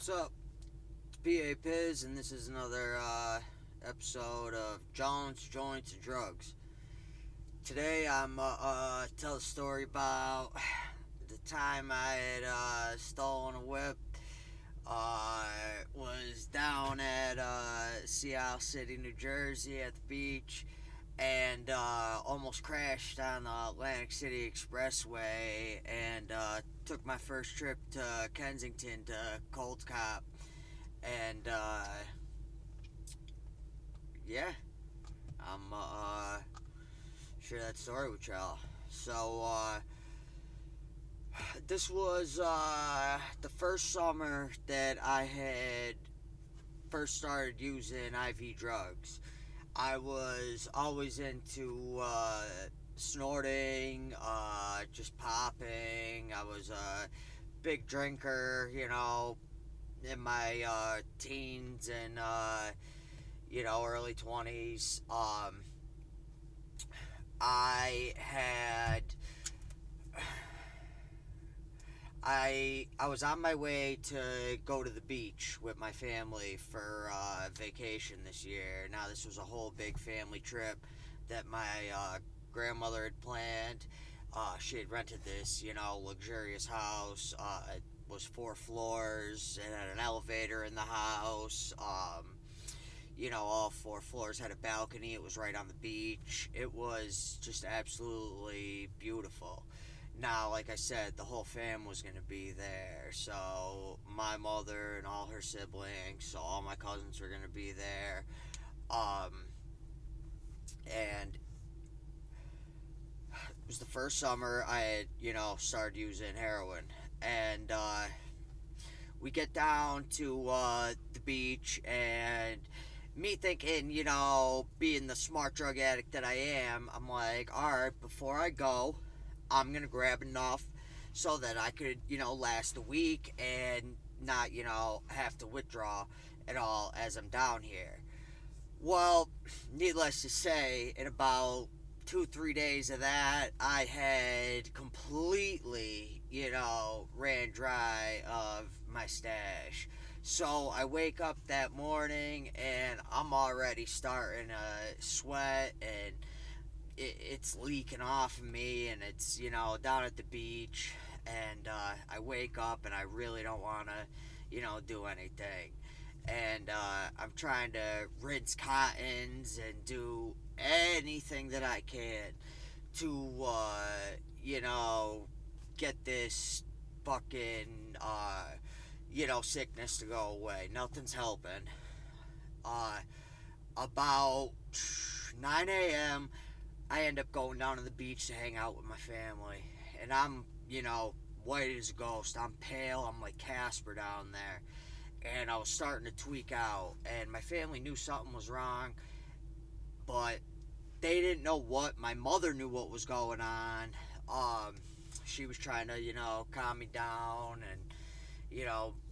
What's up? It's PA Piz, and this is another episode of Jones, Joints, and Drugs. Today I'm tell a story about the time I had stolen a whip. Was down at Seattle City, New Jersey, at the beach, and almost crashed on the Atlantic City Expressway, and took my first trip to Kensington to Cold Cop, and yeah, I'm share that story with y'all. So this was the first summer that I had first started using IV drugs. I was always into snorting, just popping. I was a big drinker, in my teens and early 20s. I had I was on my way to go to the beach with my family for vacation this year. Now, this was a whole big family trip that my grandmother had planned. She had rented this, luxurious house. It was 4 floors. It had an elevator in the house. All 4 floors had a balcony. It was right on the beach. It was just absolutely beautiful. Now, like I said, the whole fam was going to be there. So, my mother and all her siblings, so all my cousins were going to be there. And it was the first summer I had, started using heroin. And we get down to the beach, and me thinking, being the smart drug addict that I am, I'm like, alright, before I go, I'm going to grab enough so that I could, last a week and not, have to withdraw at all as I'm down here. Well, needless to say, in about 2-3 days of that, I had completely, ran dry of my stash. So I wake up that morning and I'm already starting to sweat, and it's leaking off of me, and it's, down at the beach, and I wake up and I really don't want to, do anything. And I'm trying to rinse cottons and do anything that I can to, get this fucking, sickness to go away. Nothing's helping. About 9 a.m., I end up going down to the beach to hang out with my family. And I'm, white as a ghost. I'm pale. I'm like Casper down there. And I was starting to tweak out. And my family knew something was wrong, but they didn't know what. My mother knew what was going on. She was trying to, calm me down and,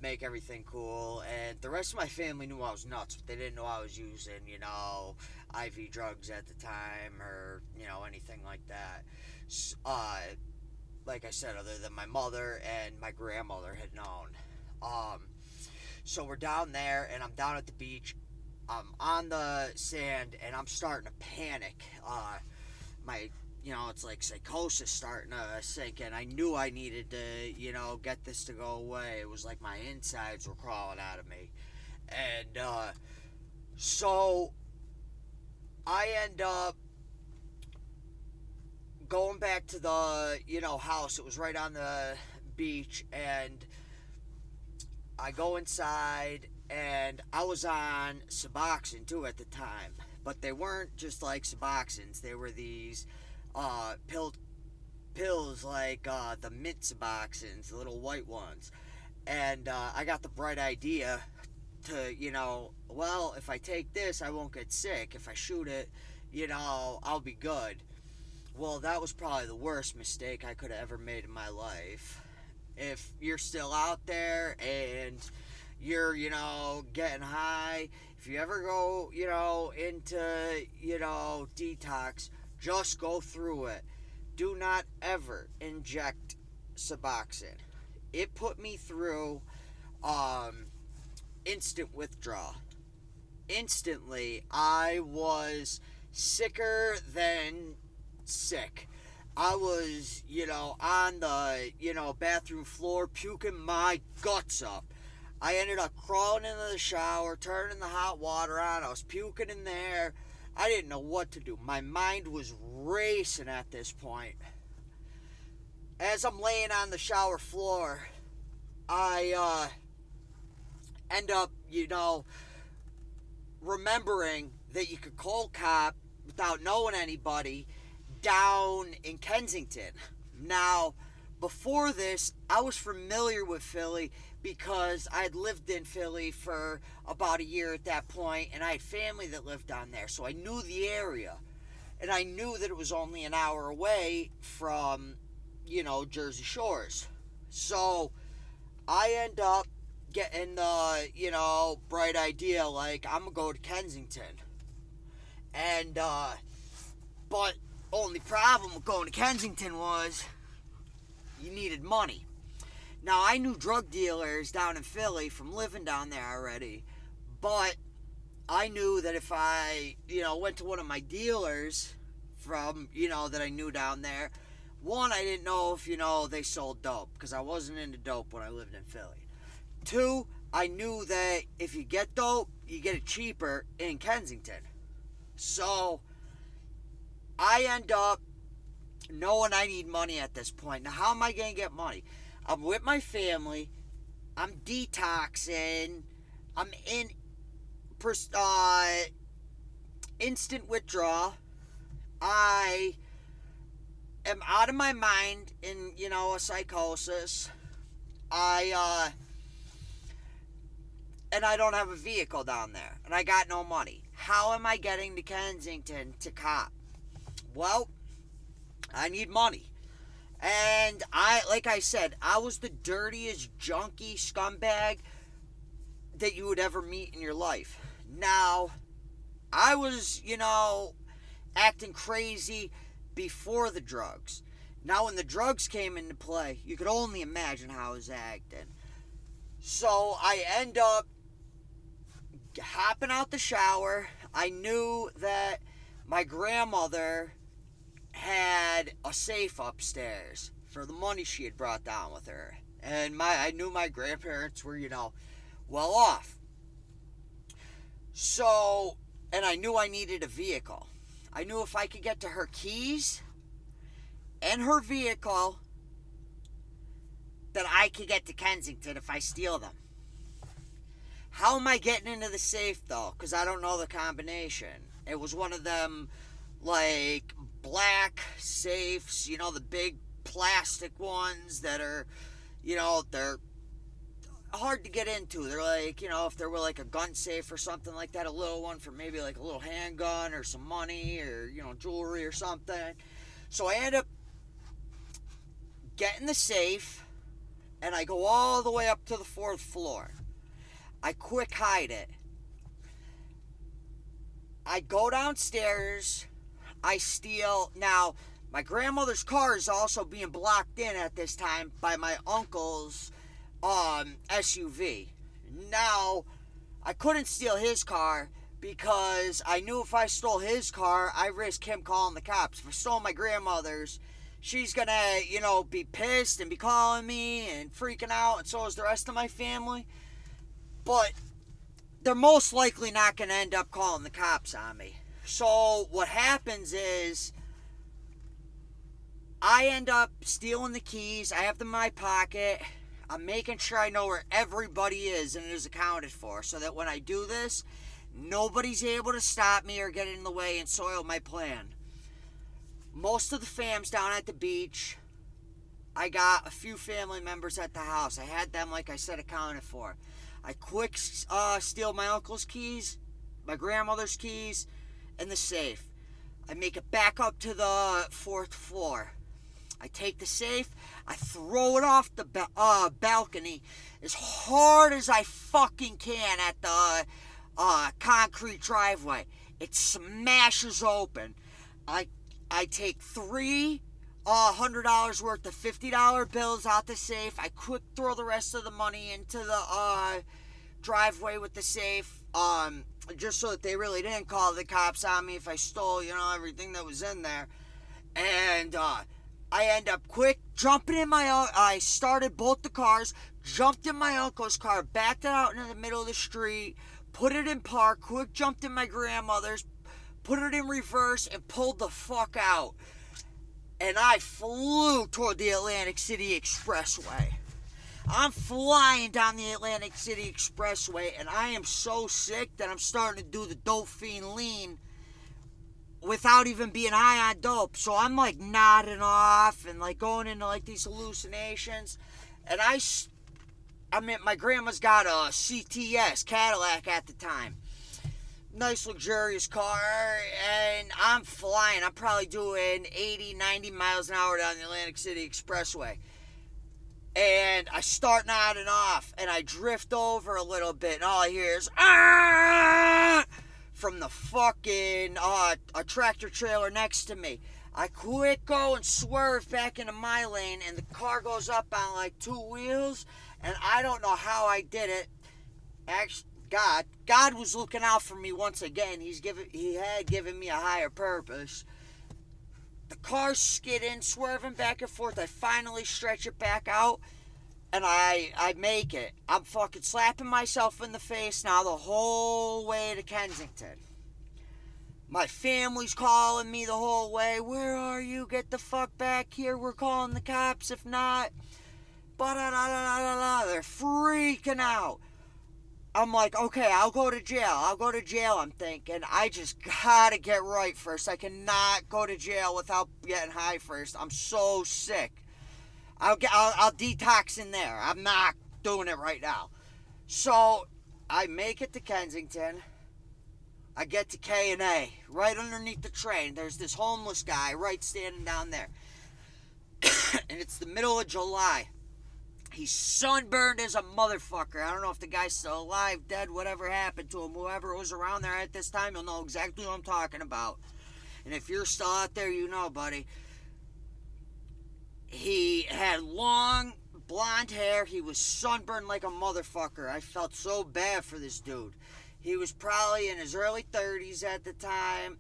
make everything cool. And the rest of my family knew I was nuts, but they didn't know I was using, IV drugs at the time, or, anything like that. Like I said, other than my mother and my grandmother had known. So we're down there, and I'm down at the beach. I'm on the sand, and I'm starting to panic. My, it's like psychosis starting to sink in. I knew I needed to, get this to go away. It was like my insides were crawling out of me. And, so I end up going back to the, house. It was right on the beach, and I go inside, and I was on Suboxone too at the time, but they weren't just like Suboxones. They were these pills like the mint Suboxones, the little white ones. And I got the bright idea to, well, if I take this, I won't get sick. If I shoot it, I'll be good. Well, that was probably the worst mistake I could have ever made in my life. If you're still out there and you're, getting high, if you ever go, into, detox, just go through it. Do not ever inject Suboxone. It put me through instant withdrawal. Instantly, I was sicker than sick. I was, on the, bathroom floor puking my guts up. I ended up crawling into the shower, turning the hot water on. I was puking in there. I didn't know what to do. My mind was racing at this point. As I'm laying on the shower floor, I end up, remembering that you could cold cop without knowing anybody down in Kensington. Now, before this, I was familiar with Philly because I had lived in Philly for about a year at that point, and I had family that lived down there, so I knew the area. And I knew that it was only an hour away from, Jersey Shores. So I end up getting the, bright idea, like, I'm going to go to Kensington. And, but only problem with going to Kensington was you needed money. Now, I knew drug dealers down in Philly from living down there already, but I knew that if I, went to one of my dealers from, that I knew down there, one, I didn't know if, they sold dope, because I wasn't into dope when I lived in Philly. Two, I knew that if you get dope, you get it cheaper in Kensington. So, I end up knowing I need money at this point. Now, how am I going to get money? I'm with my family. I'm detoxing. I'm in instant withdrawal. I am out of my mind in, a psychosis. And I don't have a vehicle down there. And I got no money. How am I getting to Kensington to cop? Well, I need money. And like I said, I was the dirtiest junkie scumbag that you would ever meet in your life. Now, I was, acting crazy before the drugs. Now, when the drugs came into play, you could only imagine how I was acting. So, I end up hopping out the shower. I knew that my grandmother had a safe upstairs for the money she had brought down with her. And I knew my grandparents were, well off. So, and I knew I needed a vehicle. I knew if I could get to her keys and her vehicle, that I could get to Kensington if I steal them. How am I getting into the safe, though? Because I don't know the combination. It was one of them, like, black safes, the big plastic ones that are, they're hard to get into. They're like, if there were like a gun safe or something like that, a little one for maybe like a little handgun or some money or, jewelry or something. So I end up getting the safe, and I go all the way up to the 4th floor. I quick hide it. I go downstairs. I steal. Now, my grandmother's car is also being blocked in at this time by my uncle's SUV. Now, I couldn't steal his car because I knew if I stole his car, I risked him calling the cops. If I stole my grandmother's, she's gonna, be pissed and be calling me and freaking out, and so is the rest of my family. But they're most likely not gonna end up calling the cops on me. So what happens is I end up stealing the keys. I have them in my pocket. I'm making sure I know where everybody is and it is accounted for, so that when I do this, nobody's able to stop me or get in the way and soil my plan. Most of the fam's down at the beach. I got a few family members at the house. I had them, like I said, accounted for. I quick steal my uncle's keys, my grandmother's keys, and the safe. I make it back up to the 4th floor. I take the safe, I throw it off the balcony as hard as I fucking can at the concrete driveway. It smashes open. I take 3 $100 worth of $50 bills out the safe. I quick throw the rest of the money into the driveway with the safe, just so that they really didn't call the cops on me if I stole, everything that was in there. And I end up quick jumping in I started both the cars, jumped in my uncle's car, backed it out into the middle of the street, put it in park, quick jumped in my grandmother's, put it in reverse, and pulled the fuck out. And I flew toward the Atlantic City Expressway. I'm flying down the Atlantic City Expressway, and I am so sick that I'm starting to do the dope fiend lean without even being high on dope. So I'm like nodding off and like going into like these hallucinations. And my grandma's got a CTS, Cadillac at the time. Nice luxurious car, and I'm flying. I'm probably doing 80, 90 miles an hour down the Atlantic City Expressway. And I start nodding off, and I drift over a little bit, and all I hear is, ah! From the fucking a tractor trailer next to me. I quick go and swerve back into my lane, and the car goes up on like two wheels, and I don't know how I did it. Actually, God was looking out for me once again. He had given me a higher purpose. The car's skidding, swerving back and forth. I finally stretch it back out, and I make it. I'm fucking slapping myself in the face now the whole way to Kensington. My family's calling me the whole way. Where are you? Get the fuck back here. We're calling the cops if not. They're freaking out. I'm like, okay, I'll go to jail, I'm thinking. I just gotta get right first. I cannot go to jail without getting high first. I'm so sick. I'll detox in there. I'm not doing it right now. So, I make it to Kensington. I get to K&A. Right underneath the train, there's this homeless guy right standing down there. And it's the middle of July. He's sunburned as a motherfucker. I don't know if the guy's still alive, dead, whatever happened to him. Whoever was around there at this time, you'll know exactly what I'm talking about. And if you're still out there, you know, buddy. He had long blonde hair. He was sunburned like a motherfucker. I felt so bad for this dude. He was probably in his early 30s at the time.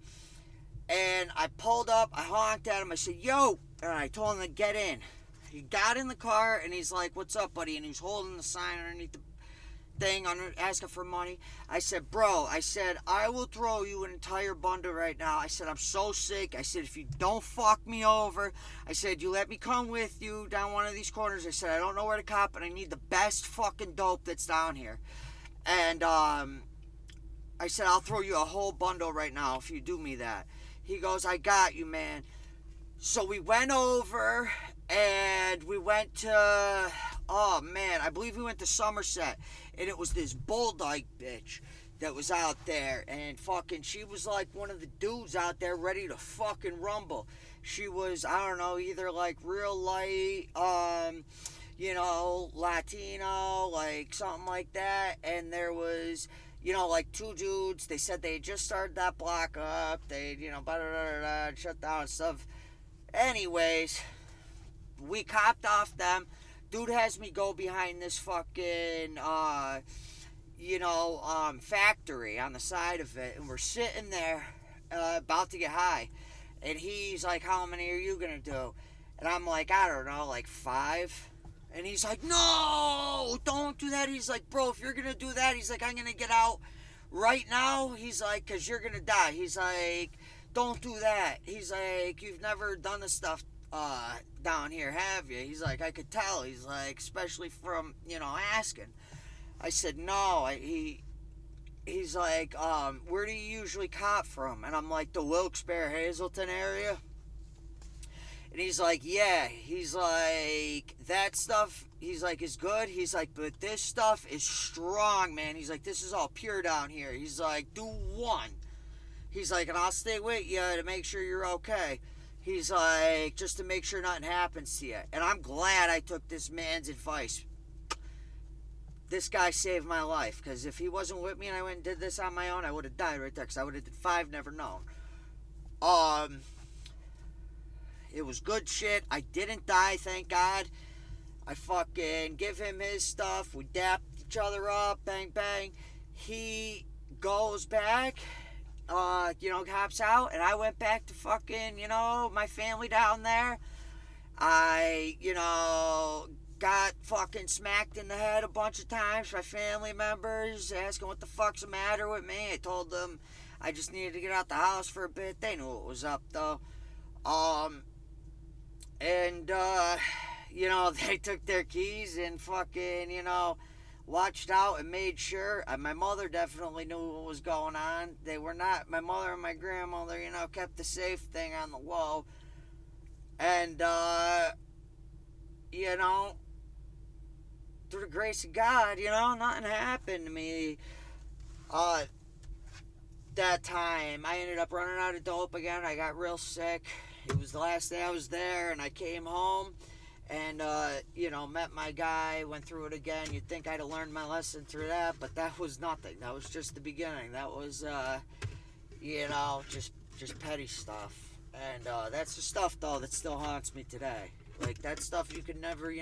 And I pulled up. I honked at him. I said, yo. And I told him to get in. He got in the car, and he's like, what's up, buddy? And he was holding the sign underneath the thing, asking for money. I said, bro, I will throw you an entire bundle right now. I said, I'm so sick. I said, if you don't fuck me over, I said, you let me come with you down one of these corners. I said, I don't know where to cop, but I need the best fucking dope that's down here. And I said, I'll throw you a whole bundle right now if you do me that. He goes, I got you, man. So we went over, and we went to, I believe we went to Somerset, and it was this Bulldog bitch that was out there, and fucking, she was like one of the dudes out there ready to fucking rumble. She was, I don't know, either like real light, Latino, like something like that, and there was, like two dudes. They said they had just started that block up, they, shut down and stuff. Anyways, we copped off them. Dude has me go behind this fucking, factory on the side of it. And we're sitting there, about to get high. And he's like, how many are you going to do? And I'm like, I don't know, like 5. And he's like, no, don't do that. He's like, bro, if you're going to do that, he's like, I'm going to get out right now. He's like, because you're going to die. He's like, don't do that. He's like, you've never done this stuff down here, have you? He's like, I could tell. He's like, especially from, asking. I said, no. He's like, where do you usually cop from? And I'm like, the Wilkes-Barre, Hazleton area. And he's like, yeah. He's like, that stuff, he's like, is good. He's like, but this stuff is strong, man. He's like, this is all pure down here. He's like, do one. He's like, and I'll stay with you to make sure you're okay. He's like, just to make sure nothing happens to you. And I'm glad I took this man's advice. This guy saved my life. Because if he wasn't with me and I went and did this on my own, I would have died right there. Because I would have did 5, never known. It was good shit. I didn't die, thank God. I fucking give him his stuff. We dapped each other up, bang, bang. He goes back, hops out, and I went back to fucking, my family down there. I, got fucking smacked in the head a bunch of times by family members asking what the fuck's the matter with me. I told them I just needed to get out the house for a bit. They knew what was up, though. And, they took their keys and fucking, watched out and made sure. My mother definitely knew what was going on. They were not, my mother and my grandmother, kept the safe thing on the low. And, through the grace of God, nothing happened to me. That time, I ended up running out of dope again. I got real sick. It was the last day I was there, and I came home and, met my guy, went through it again. You'd think I'd have learned my lesson through that, but that was nothing. That was just the beginning. That was, just petty stuff. And that's the stuff, though, that still haunts me today. Like, that stuff you can never,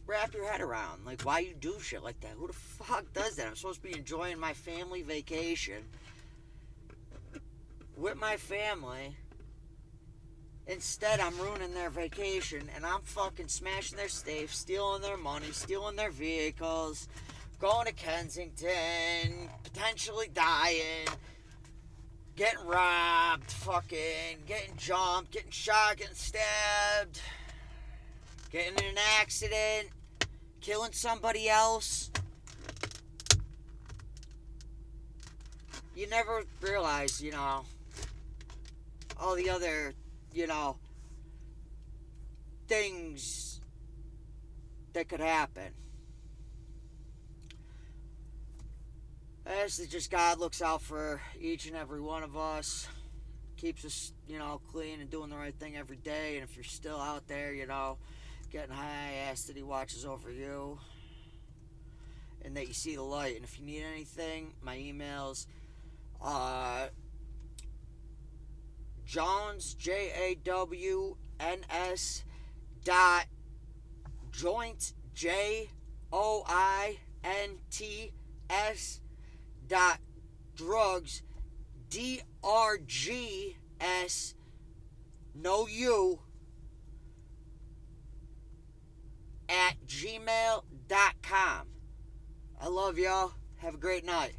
wrap your head around. Like, why you do shit like that? Who the fuck does that? I'm supposed to be enjoying my family vacation with my family. Instead, I'm ruining their vacation, and I'm fucking smashing their safe, stealing their money, stealing their vehicles, going to Kensington, potentially dying, getting robbed, fucking getting jumped, getting shot, getting stabbed, getting in an accident, killing somebody else. You never realize, all the other, things that could happen. Actually, just God looks out for each and every one of us, keeps us, clean and doing the right thing every day. And if you're still out there, getting high, I ask that He watches over you and that you see the light. And if you need anything, my email's Jones, JAWNS .joint, JOINTS .drugs, DRGS, no U, @gmail.com. I love y'all. Have a great night.